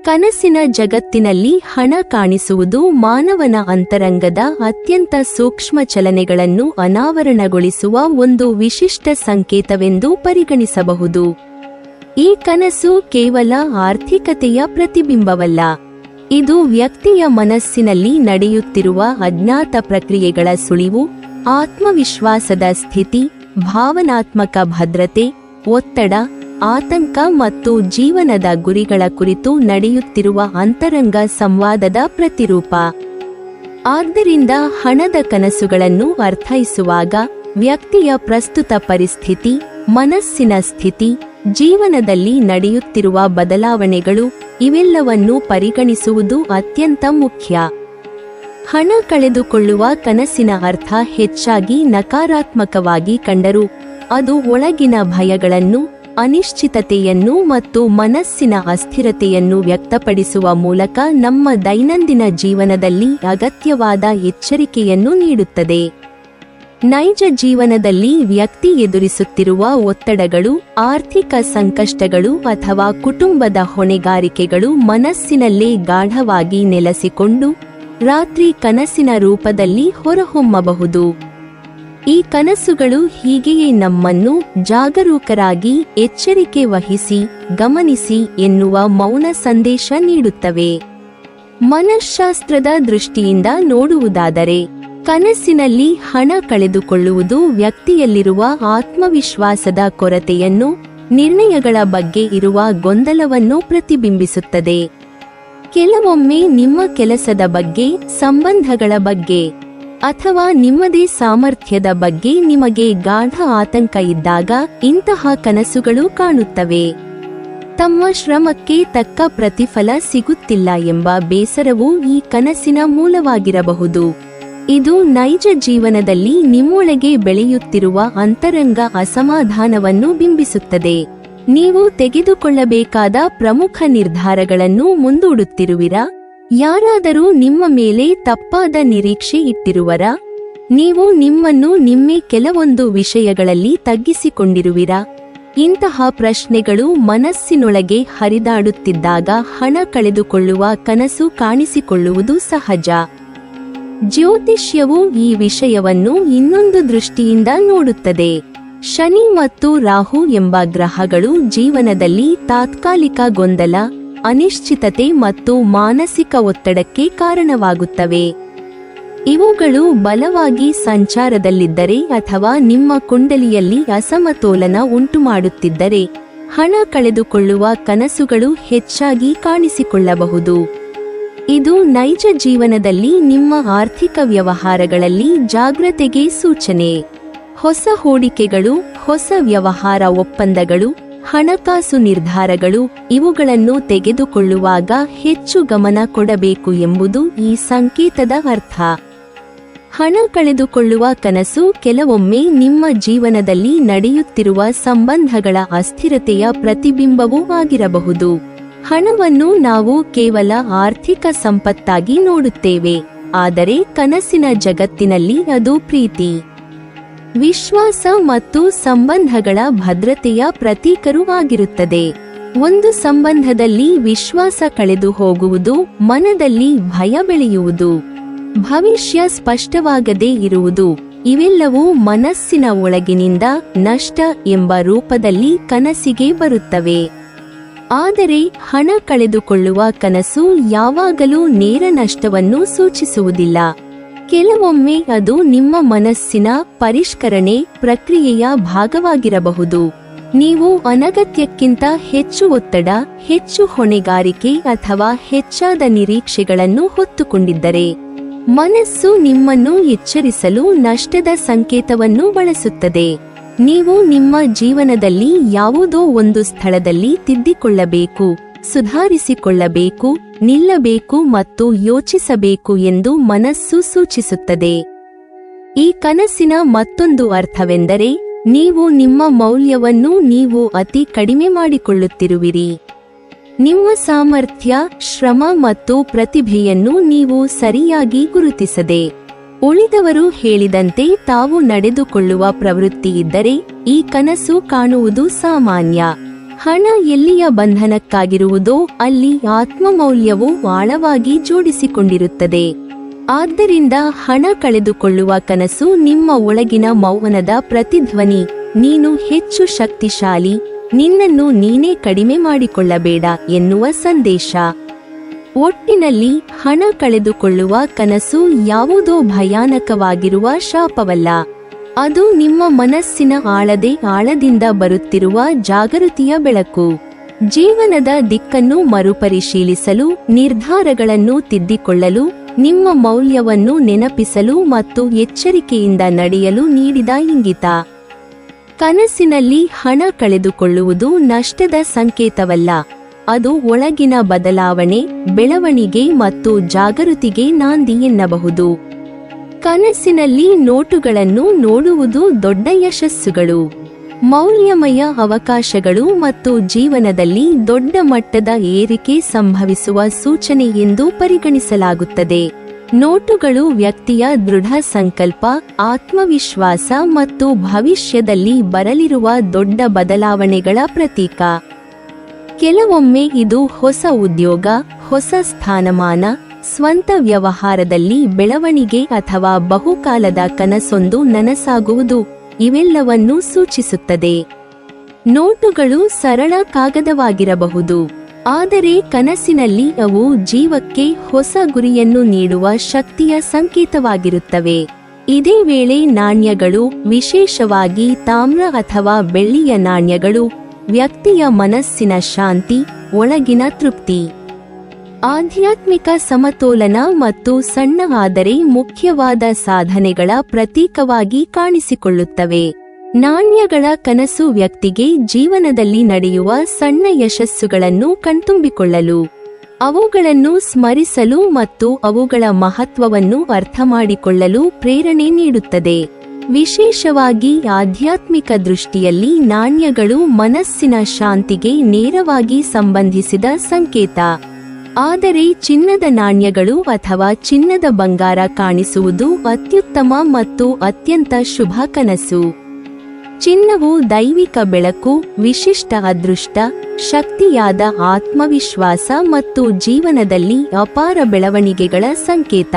ಕನಸಿನ ಜಗತ್ತಿನಲ್ಲಿ ಹಣ ಕಾಣಿಸುವುದು ಮಾನವನ ಅಂತರಂಗದ ಅತ್ಯಂತ ಸೂಕ್ಷ್ಮ ಚಲನೆಗಳನ್ನು ಅನಾವರಣಗೊಳಿಸುವ ಒಂದು ವಿಶಿಷ್ಟ ಸಂಕೇತವೆಂದು ಪರಿಗಣಿಸಬಹುದು. ಈ ಕನಸು ಕೇವಲ ಆರ್ಥಿಕತೆಯ ಪ್ರತಿಬಿಂಬವಲ್ಲ, ಇದು ವ್ಯಕ್ತಿಯ ಮನಸ್ಸಿನಲ್ಲಿ ನಡೆಯುತ್ತಿರುವ ಅಜ್ಞಾತ ಪ್ರಕ್ರಿಯೆಗಳ ಸುಳಿವು, ಆತ್ಮವಿಶ್ವಾಸದ ಸ್ಥಿತಿ, ಭಾವನಾತ್ಮಕ ಭದ್ರತೆ, ಒತ್ತಡ, ಆತಂಕ ಮತ್ತು ಜೀವನದ ಗುರಿಗಳ ಕುರಿತು ನಡೆಯುತ್ತಿರುವ ಅಂತರಂಗ ಸಂವಾದದ ಪ್ರತಿರೂಪ. ಆದ್ದರಿಂದ ಹಣದ ಕನಸುಗಳನ್ನು ಅರ್ಥೈಸುವಾಗ ವ್ಯಕ್ತಿಯ ಪ್ರಸ್ತುತ ಪರಿಸ್ಥಿತಿ, ಮನಸ್ಸಿನ ಸ್ಥಿತಿ, ಜೀವನದಲ್ಲಿ ನಡೆಯುತ್ತಿರುವ ಬದಲಾವಣೆಗಳು ಇವೆಲ್ಲವನ್ನೂ ಪರಿಗಣಿಸುವುದು ಅತ್ಯಂತ ಮುಖ್ಯ. ಹಣ ಕಳೆದುಕೊಳ್ಳುವ ಕನಸಿನ ಅರ್ಥ ಹೆಚ್ಚಾಗಿ ನಕಾರಾತ್ಮಕವಾಗಿ ಕಂಡರೂ ಅದು ಒಳಗಿನ ಭಯಗಳನ್ನು, ಅನಿಶ್ಚಿತತೆಯನ್ನು ಮತ್ತು ಮನಸ್ಸಿನ ಅಸ್ಥಿರತೆಯನ್ನು ವ್ಯಕ್ತಪಡಿಸುವ ಮೂಲಕ ನಮ್ಮ ದೈನಂದಿನ ಜೀವನದಲ್ಲಿ ಅಗತ್ಯವಾದ ಎಚ್ಚರಿಕೆಯನ್ನು ನೀಡುತ್ತದೆ. ನೈಜ ಜೀವನದಲ್ಲಿ ವ್ಯಕ್ತಿ ಎದುರಿಸುತ್ತಿರುವ ಒತ್ತಡಗಳು, ಆರ್ಥಿಕ ಸಂಕಷ್ಟಗಳು ಅಥವಾ ಕುಟುಂಬದ ಹೊಣೆಗಾರಿಕೆಗಳು ಮನಸ್ಸಿನಲ್ಲೇ ಗಾಢವಾಗಿ ನೆಲೆಸಿಕೊಂಡು ರಾತ್ರಿ ಕನಸಿನ ರೂಪದಲ್ಲಿ ಹೊರಹೊಮ್ಮಬಹುದು. ಈ ಕನಸುಗಳು ಹೀಗೆಯೇ ನಮ್ಮನ್ನು ಜಾಗರೂಕರಾಗಿ, ಎಚ್ಚರಿಕೆ ವಹಿಸಿ, ಗಮನಿಸಿ ಎನ್ನುವ ಮೌನ ಸಂದೇಶ ನೀಡುತ್ತವೆ. ಮನಃಶಾಸ್ತ್ರದ ದೃಷ್ಟಿಯಿಂದ ನೋಡುವುದಾದರೆ, ಕನಸಿನಲ್ಲಿ ಹಣ ಕಳೆದುಕೊಳ್ಳುವುದು ವ್ಯಕ್ತಿಯಲ್ಲಿರುವ ಆತ್ಮವಿಶ್ವಾಸದ ಕೊರತೆಯನ್ನು, ನಿರ್ಣಯಗಳ ಬಗ್ಗೆ ಇರುವ ಗೊಂದಲವನ್ನು ಪ್ರತಿಬಿಂಬಿಸುತ್ತದೆ. ಕೆಲವೊಮ್ಮೆ ನಿಮ್ಮ ಕೆಲಸದ ಬಗ್ಗೆ, ಸಂಬಂಧಗಳ ಬಗ್ಗೆ ಅಥವಾ ನಿಮ್ಮದೇ ಸಾಮರ್ಥ್ಯದ ಬಗ್ಗೆ ನಿಮಗೆ ಗಾಢ ಆತಂಕ ಇದ್ದಾಗ ಇಂತಹ ಕನಸುಗಳು ಕಾಣುತ್ತವೆ. ತಮ್ಮ ಶ್ರಮಕ್ಕೆ ತಕ್ಕ ಪ್ರತಿಫಲ ಸಿಗುತ್ತಿಲ್ಲ ಎಂಬ ಬೇಸರವು ಈ ಕನಸಿನ ಮೂಲವಾಗಿರಬಹುದು. ಇದು ನೈಜ ಜೀವನದಲ್ಲಿ ನಿಮ್ಮೊಳಗೆ ಬೆಳೆಯುತ್ತಿರುವ ಅಂತರಂಗ ಅಸಮಾಧಾನವನ್ನು ಬಿಂಬಿಸುತ್ತದೆ. ನೀವು ತೆಗೆದುಕೊಳ್ಳಬೇಕಾದ ಪ್ರಮುಖ ನಿರ್ಧಾರಗಳನ್ನು ಮುಂದೂಡುತ್ತಿರುವಿರಾ? ಯಾರಾದರೂ ನಿಮ್ಮ ಮೇಲೆ ತಪ್ಪಾದ ನಿರೀಕ್ಷೆ ಇಟ್ಟಿರುವರಾ? ನೀವು ನಿಮ್ಮನ್ನು ನಿಮ್ಮೇ ಕೆಲವೊಂದು ವಿಷಯಗಳಲ್ಲಿ ತಗ್ಗಿಸಿಕೊಂಡಿರುವಿರಾ? ಇಂತಹ ಪ್ರಶ್ನೆಗಳು ಮನಸ್ಸಿನೊಳಗೆ ಹರಿದಾಡುತ್ತಿದ್ದಾಗ ಹಣ ಕಳೆದುಕೊಳ್ಳುವ ಕನಸು ಕಾಣಿಸಿಕೊಳ್ಳುವುದು ಸಹಜ. ಜ್ಯೋತಿಷ್ಯವು ಈ ವಿಷಯವನ್ನು ಇನ್ನೊಂದು ದೃಷ್ಟಿಯಿಂದ ನೋಡುತ್ತದೆ. ಶನಿ ಮತ್ತು ರಾಹು ಎಂಬ ಗ್ರಹಗಳು ಜೀವನದಲ್ಲಿ ತಾತ್ಕಾಲಿಕ ಗೊಂದಲ, ಅನಿಶ್ಚಿತತೆ ಮತ್ತು ಮಾನಸಿಕ ಒತ್ತಡಕ್ಕೆ ಕಾರಣವಾಗುತ್ತವೆ. ಇವುಗಳು ಬಲವಾಗಿ ಸಂಚಾರದಲ್ಲಿದ್ದರೆ ಅಥವಾ ನಿಮ್ಮ ಕುಂಡಲಿಯಲ್ಲಿ ಅಸಮತೋಲನ ಉಂಟುಮಾಡುತ್ತಿದ್ದರೆ ಹಣ ಕಳೆದುಕೊಳ್ಳುವ ಕನಸುಗಳು ಹೆಚ್ಚಾಗಿ ಕಾಣಿಸಿಕೊಳ್ಳಬಹುದು. ಇದು ನೈಜ ಜೀವನದಲ್ಲಿ ನಿಮ್ಮ ಆರ್ಥಿಕ ವ್ಯವಹಾರಗಳಲ್ಲಿ ಜಾಗ್ರತೆಗೆ ಸೂಚನೆ. ಹೊಸ ಹೂಡಿಕೆಗಳು, ಹೊಸ ವ್ಯವಹಾರ ಒಪ್ಪಂದಗಳು, ಹಣಕಾಸು ನಿರ್ಧಾರಗಳು ಇವುಗಳನ್ನು ತೆಗೆದುಕೊಳ್ಳುವಾಗ ಹೆಚ್ಚು ಗಮನ ಕೊಡಬೇಕು ಎಂಬುದು ಈ ಸಂಕೇತದ ಅರ್ಥ. ಹಣ ಕಳೆದುಕೊಳ್ಳುವ ಕನಸು ಕೆಲವೊಮ್ಮೆ ನಿಮ್ಮ ಜೀವನದಲ್ಲಿ ನಡೆಯುತ್ತಿರುವ ಸಂಬಂಧಗಳ ಅಸ್ಥಿರತೆಯ ಪ್ರತಿಬಿಂಬವೂ ಆಗಿರಬಹುದು. ಹಣವನ್ನು ನಾವು ಕೇವಲ ಆರ್ಥಿಕ ಸಂಪತ್ತಾಗಿ ನೋಡುತ್ತೇವೆ, ಆದರೆ ಕನಸಿನ ಜಗತ್ತಿನಲ್ಲಿ ಅದು ಪ್ರೀತಿ, ವಿಶ್ವಾಸ ಮತ್ತು ಸಂಬಂಧಗಳ ಭದ್ರತೆಯ ಪ್ರತೀಕರೂ ಆಗಿರುತ್ತದೆ. ಒಂದು ಸಂಬಂಧದಲ್ಲಿ ವಿಶ್ವಾಸ ಕಳೆದು ಹೋಗುವುದು, ಮನದಲ್ಲಿ ಭಯ ಬೆಳೆಯುವುದು, ಭವಿಷ್ಯ ಸ್ಪಷ್ಟವಾಗದೇ ಇರುವುದು ಇವೆಲ್ಲವೂ ಮನಸ್ಸಿನ ಒಳಗಿನಿಂದ ನಷ್ಟ ಎಂಬ ರೂಪದಲ್ಲಿ ಕನಸಿಗೆ ಬರುತ್ತವೆ. ಆದರೆ ಹಣ ಕಳೆದುಕೊಳ್ಳುವ ಕನಸು ಯಾವಾಗಲೂ ನೇರ ನಷ್ಟವನ್ನು ಸೂಚಿಸುವುದಿಲ್ಲ. ಕೆಲವೊಮ್ಮೆ ಅದು ನಿಮ್ಮ ಮನಸ್ಸಿನ ಪರಿಷ್ಕರಣೆ ಪ್ರಕ್ರಿಯೆಯ ಭಾಗವಾಗಿರಬಹುದು. ನೀವು ಅನಗತ್ಯಕ್ಕಿಂತ ಹೆಚ್ಚು ಒತ್ತಡ, ಹೆಚ್ಚು ಹೊಣೆಗಾರಿಕೆ ಅಥವಾ ಹೆಚ್ಚಾದ ನಿರೀಕ್ಷೆಗಳನ್ನು ಹೊತ್ತುಕೊಂಡಿದ್ದರೆ ಮನಸ್ಸು ನಿಮ್ಮನ್ನು ಎಚ್ಚರಿಸಲು ನಷ್ಟದ ಸಂಕೇತವನ್ನು ಬಳಸುತ್ತದೆ. ನೀವು ನಿಮ್ಮ ಜೀವನದಲ್ಲಿ ಯಾವುದೋ ಒಂದು ಸ್ಥಳದಲ್ಲಿ ತಿದ್ದಿಕೊಳ್ಳಬೇಕು, ಸುಧಾರಿಸಿಕೊಳ್ಳಬೇಕು, ನಿಲ್ಲಬೇಕು ಮತ್ತು ಯೋಚಿಸಬೇಕು ಎಂದು ಮನಸ್ಸು ಸೂಚಿಸುತ್ತದೆ. ಈ ಕನಸಿನ ಮತ್ತೊಂದು ಅರ್ಥವೆಂದರೆ ನೀವು ನಿಮ್ಮ ಮೌಲ್ಯವನ್ನು ನೀವು ಅತಿ ಕಡಿಮೆ ಮಾಡಿಕೊಳ್ಳುತ್ತಿರುವಿರಿ. ನಿಮ್ಮ ಸಾಮರ್ಥ್ಯ, ಶ್ರಮ ಮತ್ತು ಪ್ರತಿಭೆಯನ್ನು ನೀವು ಸರಿಯಾಗಿ ಗುರುತಿಸದೆ ಉಳಿದವರು ಹೇಳಿದಂತೆ ತಾವು ನಡೆದುಕೊಳ್ಳುವ ಪ್ರವೃತ್ತಿಯಿದ್ದರೆ ಈ ಕನಸು ಕಾಣುವುದು ಸಾಮಾನ್ಯ. ಹಣ ಎಲ್ಲಿಯ ಬಂಧನಕ್ಕಾಗಿರುವುದೋ ಅಲ್ಲಿ ಆತ್ಮಮೌಲ್ಯವು ಆಳವಾಗಿ ಜೋಡಿಸಿಕೊಂಡಿರುತ್ತದೆ. ಆದ್ದರಿಂದ ಹಣ ಕಳೆದುಕೊಳ್ಳುವ ಕನಸು ನಿಮ್ಮ ಒಳಗಿನ ಮೌನದ ಪ್ರತಿಧ್ವನಿ. ನೀನು ಹೆಚ್ಚು ಶಕ್ತಿಶಾಲಿ, ನಿನ್ನನ್ನು ನೀನೇ ಕಡಿಮೆ ಮಾಡಿಕೊಳ್ಳಬೇಡ ಎನ್ನುವ ಸಂದೇಶ. ಒಟ್ಟಿನಲ್ಲಿ ಹಣ ಕಳೆದುಕೊಳ್ಳುವ ಕನಸು ಯಾವುದೋ ಭಯಾನಕವಾಗಿರುವ ಶಾಪವಲ್ಲ. ಅದು ನಿಮ್ಮ ಮನಸ್ಸಿನ ಆಳದಿಂದ ಬರುತ್ತಿರುವ ಜಾಗೃತಿಯ ಬೆಳಕು. ಜೀವನದ ದಿಕ್ಕನ್ನು ಮರುಪರಿಶೀಲಿಸಲು, ನಿರ್ಧಾರಗಳನ್ನು ತಿದ್ದಿಕೊಳ್ಳಲು, ನಿಮ್ಮ ಮೌಲ್ಯವನ್ನು ನೆನಪಿಸಲು ಮತ್ತು ಎಚ್ಚರಿಕೆಯಿಂದ ನಡೆಯಲು ನೀಡಿದ ಇಂಗಿತ. ಕನಸಿನಲ್ಲಿ ಹಣ ಕಳೆದುಕೊಳ್ಳುವುದು ನಷ್ಟದ ಸಂಕೇತವಲ್ಲ, ಅದು ಒಳಗಿನ ಬದಲಾವಣೆ, ಬೆಳವಣಿಗೆ ಮತ್ತು ಜಾಗೃತಿಗೆ ನಾಂದಿ ಎನ್ನಬಹುದು. ಕನಸಿನಲ್ಲಿ ನೋಟುಗಳನ್ನು ನೋಡುವುದು ದೊಡ್ಡ ಯಶಸ್ಸುಗಳು, ಮೌಲ್ಯಮಯ ಅವಕಾಶಗಳು ಮತ್ತು ಜೀವನದಲ್ಲಿ ದೊಡ್ಡ ಮಟ್ಟದ ಏರಿಕೆ ಸಂಭವಿಸುವ ಸೂಚನೆ ಎಂದು ಪರಿಗಣಿಸಲಾಗುತ್ತದೆ. ನೋಟುಗಳು ವ್ಯಕ್ತಿಯ ದೃಢ ಸಂಕಲ್ಪ, ಆತ್ಮವಿಶ್ವಾಸ ಮತ್ತು ಭವಿಷ್ಯದಲ್ಲಿ ಬರಲಿರುವ ದೊಡ್ಡ ಬದಲಾವಣೆಗಳ ಪ್ರತೀಕ. ಕೆಲವೊಮ್ಮೆ ಇದು ಹೊಸ ಉದ್ಯೋಗ, ಹೊಸ ಸ್ಥಾನಮಾನ, ಸ್ವಂತ ವ್ಯವಹಾರದಲ್ಲಿ ಬೆಳವಣಿಗೆ ಅಥವಾ ಬಹುಕಾಲದ ಕನಸೊಂದು ನನಸಾಗುವುದು ಇವೆಲ್ಲವನ್ನೂ ಸೂಚಿಸುತ್ತದೆ. ನೋಟುಗಳು ಸರಳ ಕಾಗದವಾಗಿರಬಹುದು, ಆದರೆ ಕನಸಿನಲ್ಲಿ ಅವು ಜೀವಕ್ಕೆ ಹೊಸ ಗುರಿಯನ್ನು ನೀಡುವ ಶಕ್ತಿಯ ಸಂಕೇತವಾಗಿರುತ್ತವೆ. ಇದೇ ವೇಳೆ ನಾಣ್ಯಗಳು, ವಿಶೇಷವಾಗಿ ತಾಮ್ರ ಅಥವಾ ಬೆಳ್ಳಿಯ ನಾಣ್ಯಗಳು, ವ್ಯಕ್ತಿಯ ಮನಸ್ಸಿನ ಶಾಂತಿ, ಒಳಗಿನ ತೃಪ್ತಿ, ಆಧ್ಯಾತ್ಮಿಕ ಸಮತೋಲನ ಮತ್ತು ಸಣ್ಣ ಆದರೆ ಮುಖ್ಯವಾದ ಸಾಧನೆಗಳ ಪ್ರತೀಕವಾಗಿ ಕಾಣಿಸಿಕೊಳ್ಳುತ್ತವೆ. ನಾಣ್ಯಗಳ ಕನಸು ವ್ಯಕ್ತಿಗೆ ಜೀವನದಲ್ಲಿ ನಡೆಯುವ ಸಣ್ಣ ಯಶಸ್ಸುಗಳನ್ನು ಕಣ್ತುಂಬಿಕೊಳ್ಳಲು, ಅವುಗಳನ್ನು ಸ್ಮರಿಸಲು ಮತ್ತು ಅವುಗಳ ಮಹತ್ವವನ್ನು ಅರ್ಥಮಾಡಿಕೊಳ್ಳಲು ಪ್ರೇರಣೆ ನೀಡುತ್ತದೆ. ವಿಶೇಷವಾಗಿ ಆಧ್ಯಾತ್ಮಿಕ ದೃಷ್ಟಿಯಲ್ಲಿ ನಾಣ್ಯಗಳು ಮನಸ್ಸಿನ ಶಾಂತಿಗೆ ನೇರವಾಗಿ ಸಂಬಂಧಿಸಿದ ಸಂಕೇತ. ಆದರೆ ಚಿನ್ನದ ನಾಣ್ಯಗಳು ಅಥವಾ ಚಿನ್ನದ ಬಂಗಾರ ಕಾಣಿಸುವುದು ಅತ್ಯುತ್ತಮ ಮತ್ತು ಅತ್ಯಂತ ಶುಭ ಕನಸು. ಚಿನ್ನವು ದೈವಿಕ ಬೆಳಕು, ವಿಶಿಷ್ಟ ಅದೃಷ್ಟ, ಶಕ್ತಿಯಾದ ಆತ್ಮವಿಶ್ವಾಸ ಮತ್ತು ಜೀವನದಲ್ಲಿ ಅಪಾರ ಬೆಳವಣಿಗೆಗಳ ಸಂಕೇತ.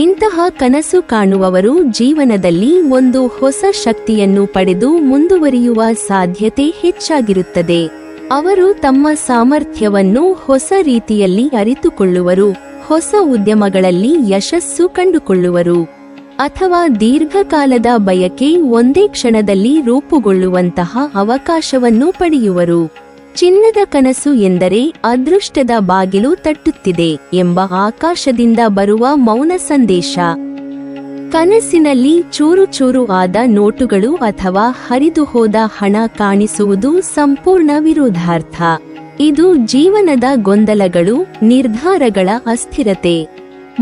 ಇಂತಹ ಕನಸು ಕಾಣುವವರು ಜೀವನದಲ್ಲಿ ಒಂದು ಹೊಸ ಶಕ್ತಿಯನ್ನು ಪಡೆದು ಮುಂದುವರಿಯುವ ಸಾಧ್ಯತೆ ಹೆಚ್ಚಾಗಿರುತ್ತದೆ. ಅವರು ತಮ್ಮ ಸಾಮರ್ಥ್ಯವನ್ನು ಹೊಸ ರೀತಿಯಲ್ಲಿ ಅರಿತುಕೊಳ್ಳುವರು, ಹೊಸ ಉದ್ಯಮಗಳಲ್ಲಿ ಯಶಸ್ಸು ಕಂಡುಕೊಳ್ಳುವರು, ಅಥವಾ ದೀರ್ಘಕಾಲದ ಬಯಕೆ ಒಂದೇ ಕ್ಷಣದಲ್ಲಿ ರೂಪುಗೊಳ್ಳುವಂತಹ ಅವಕಾಶವನ್ನು ಪಡೆಯುವರು. ಚಿನ್ನದ ಕನಸು ಎಂದರೆ ಅದೃಷ್ಟದ ಬಾಗಿಲು ತಟ್ಟುತ್ತಿದೆ ಎಂಬ ಆಕಾಶದಿಂದ ಬರುವ ಮೌನ ಸಂದೇಶ. ಕನಸಿನಲ್ಲಿ ಚೂರು ಚೂರು ಆದ ನೋಟುಗಳು ಅಥವಾ ಹರಿದುಹೋದ ಹಣ ಕಾಣಿಸುವುದು ಸಂಪೂರ್ಣ ವಿರೋಧಾರ್ಥ. ಇದು ಜೀವನದ ಗೊಂದಲಗಳು, ನಿರ್ಧಾರಗಳ ಅಸ್ಥಿರತೆ,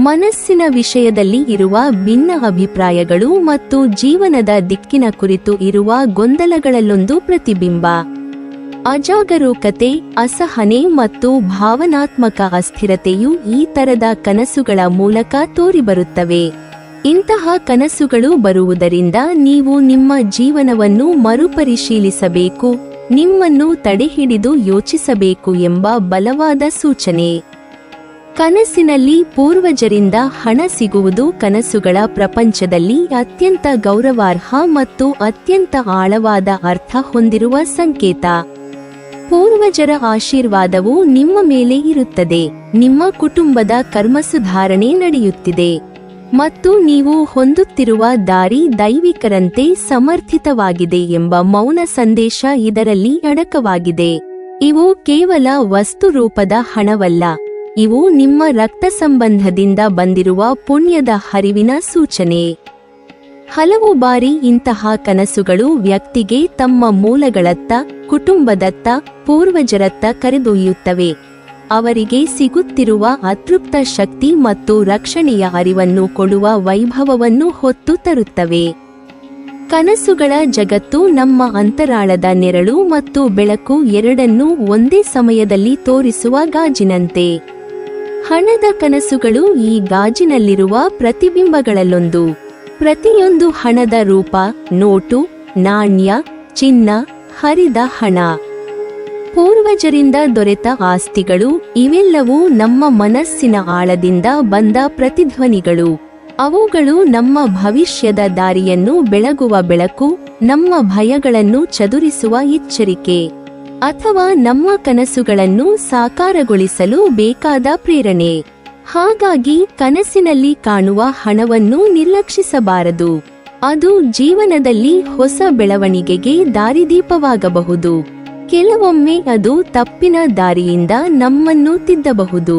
ಮನಸ್ಸಿನ ವಿಷಯದಲ್ಲಿ ಇರುವ ಭಿನ್ನ ಅಭಿಪ್ರಾಯಗಳು ಮತ್ತು ಜೀವನದ ದಿಕ್ಕಿನ ಕುರಿತು ಇರುವ ಗೊಂದಲಗಳಲ್ಲೊಂದು ಪ್ರತಿಬಿಂಬ. ಅಜಾಗರೂಕತೆ, ಅಸಹನೆ ಮತ್ತು ಭಾವನಾತ್ಮಕ ಅಸ್ಥಿರತೆಯು ಈ ತರದ ಕನಸುಗಳ ಮೂಲಕ ತೋರಿಬರುತ್ತವೆ. ಇಂತಹ ಕನಸುಗಳು ಬರುವುದರಿಂದ ನೀವು ನಿಮ್ಮ ಜೀವನವನ್ನು ಮರುಪರಿಶೀಲಿಸಬೇಕು, ನಿಮ್ಮನ್ನು ತಡೆಹಿಡಿದು ಯೋಚಿಸಬೇಕು ಎಂಬ ಬಲವಾದ ಸೂಚನೆ. ಕನಸಿನಲ್ಲಿ ಪೂರ್ವಜರಿಂದ ಹಣ ಸಿಗುವುದು ಕನಸುಗಳ ಪ್ರಪಂಚದಲ್ಲಿ ಅತ್ಯಂತ ಗೌರವಾರ್ಹ ಮತ್ತು ಅತ್ಯಂತ ಆಳವಾದ ಅರ್ಥ ಹೊಂದಿರುವ ಸಂಕೇತ. ಪೂರ್ವಜರ ಆಶೀರ್ವಾದವು ನಿಮ್ಮ ಮೇಲೆ ಇರುತ್ತದೆ, ನಿಮ್ಮ ಕುಟುಂಬದ ಕರ್ಮಸುಧಾರಣೆ ನಡೆಯುತ್ತಿದೆ ಮತ್ತು ನೀವು ಹೊಂದುತ್ತಿರುವ ದಾರಿ ದೈವಿಕರಂತೆ ಸಮರ್ಥಿತವಾಗಿದೆ ಎಂಬ ಮೌನ ಸಂದೇಶ ಇದರಲ್ಲಿ ಅಡಕವಾಗಿದೆ. ಇವು ಕೇವಲ ವಸ್ತು ರೂಪದ ಹಣವಲ್ಲ, ಇವು ನಿಮ್ಮ ರಕ್ತ ಸಂಬಂಧದಿಂದ ಬಂದಿರುವ ಪುಣ್ಯದ ಹರಿವಿನ ಸೂಚನೆ. ಹಲವು ಬಾರಿ ಇಂತಹ ಕನಸುಗಳು ವ್ಯಕ್ತಿಗೆ ತಮ್ಮ ಮೂಲಗಳತ್ತ, ಕುಟುಂಬದತ್ತ, ಪೂರ್ವಜರತ್ತ ಕರೆದೊಯ್ಯುತ್ತವೆ, ಅವರಿಗೆ ಸಿಗುತ್ತಿರುವ ಅತೃಪ್ತ ಶಕ್ತಿ ಮತ್ತು ರಕ್ಷಣೆಯ ಅರಿವನ್ನು ಕೊಡುವ ವೈಭವವನ್ನು ಹೊತ್ತು ತರುತ್ತವೆ. ಕನಸುಗಳ ಜಗತ್ತು ನಮ್ಮ ಅಂತರಾಳದ ನೆರಳು ಮತ್ತು ಬೆಳಕು ಎರಡನ್ನೂ ಒಂದೇ ಸಮಯದಲ್ಲಿ ತೋರಿಸುವ ಗಾಜಿನಂತೆ. ಹಣದ ಕನಸುಗಳು ಈ ಗಾಜಿನಲ್ಲಿರುವ ಪ್ರತಿಬಿಂಬಗಳಲ್ಲೊಂದು. ಪ್ರತಿಯೊಂದು ಹಣದ ರೂಪ, ನೋಟು, ನಾಣ್ಯ, ಚಿನ್ನ, ಹರಿದ ಹಣ, ಪೂರ್ವಜರಿಂದ ದೊರೆತ ಆಸ್ತಿಗಳು ಇವೆಲ್ಲವೂ ನಮ್ಮ ಮನಸ್ಸಿನ ಆಳದಿಂದ ಬಂದ ಪ್ರತಿಧ್ವನಿಗಳು. ಅವುಗಳು ನಮ್ಮ ಭವಿಷ್ಯದ ದಾರಿಯನ್ನು ಬೆಳಗುವ ಬೆಳಕು, ನಮ್ಮ ಭಯಗಳನ್ನು ಚದುರಿಸುವ ಎಚ್ಚರಿಕೆ, ಅಥವಾ ನಮ್ಮ ಕನಸುಗಳನ್ನು ಸಾಕಾರಗೊಳಿಸಲು ಬೇಕಾದ ಪ್ರೇರಣೆ. ಹಾಗಾಗಿ ಕನಸಿನಲ್ಲಿ ಕಾಣುವ ಹಣವನ್ನು ನಿರ್ಲಕ್ಷಿಸಬಾರದು. ಅದು ಜೀವನದಲ್ಲಿ ಹೊಸ ಬೆಳವಣಿಗೆಗೆ ದಾರಿದೀಪವಾಗಬಹುದು. ಕೆಲವೊಮ್ಮೆ ಅದು ತಪ್ಪಿನ ದಾರಿಯಿಂದ ನಮ್ಮನ್ನು ತಿದ್ದಬಹುದು.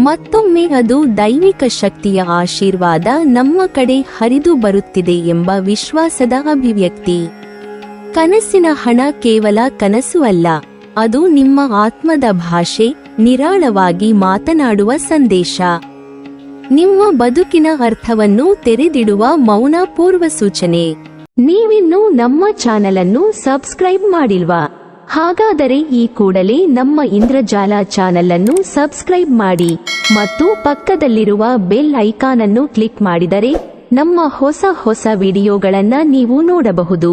ಮತ್ತೊಮ್ಮೆ ಅದು ದೈವಿಕ ಶಕ್ತಿಯ ಆಶೀರ್ವಾದ ನಮ್ಮ ಕಡೆ ಹರಿದು ಬರುತ್ತಿದೆ ಎಂಬ ವಿಶ್ವಾಸದ ಅಭಿವ್ಯಕ್ತಿ. ಕನಸಿನ ಹಣ ಕೇವಲ ಕನಸು ಅಲ್ಲ, ಅದು ನಿಮ್ಮ ಆತ್ಮದ ಭಾಷೆ, ನಿರಾಳವಾಗಿ ಮಾತನಾಡುವ ಸಂದೇಶ. ನಿಮ್ಮ ಬದುಕಿನ ಅರ್ಥವನ್ನು ತೆರೆದಿಡುವ ಮೌನ ಪೂರ್ವ ಸೂಚನೆ. ನೀವಿನ್ನೂ ನಮ್ಮ ಚಾನೆಲ್ ಅನ್ನು ಸಬ್ಸ್ಕ್ರೈಬ್ ಮಾಡಿಲ್ವಾ? ಹಾಗಾದರೆ ಈ ಕೂಡಲೇ ನಮ್ಮ ಇಂದ್ರಜಾಲ ಚಾನೆಲ್ ಅನ್ನು ಸಬ್ಸ್ಕ್ರೈಬ್ ಮಾಡಿ ಮತ್ತು ಪಕ್ಕದಲ್ಲಿರುವ ಬೆಲ್ ಐಕಾನ್ ಅನ್ನು ಕ್ಲಿಕ್ ಮಾಡಿದರೆ ನಮ್ಮ ಹೊಸ ವಿಡಿಯೋಗಳನ್ನು ನೀವು ನೋಡಬಹುದು.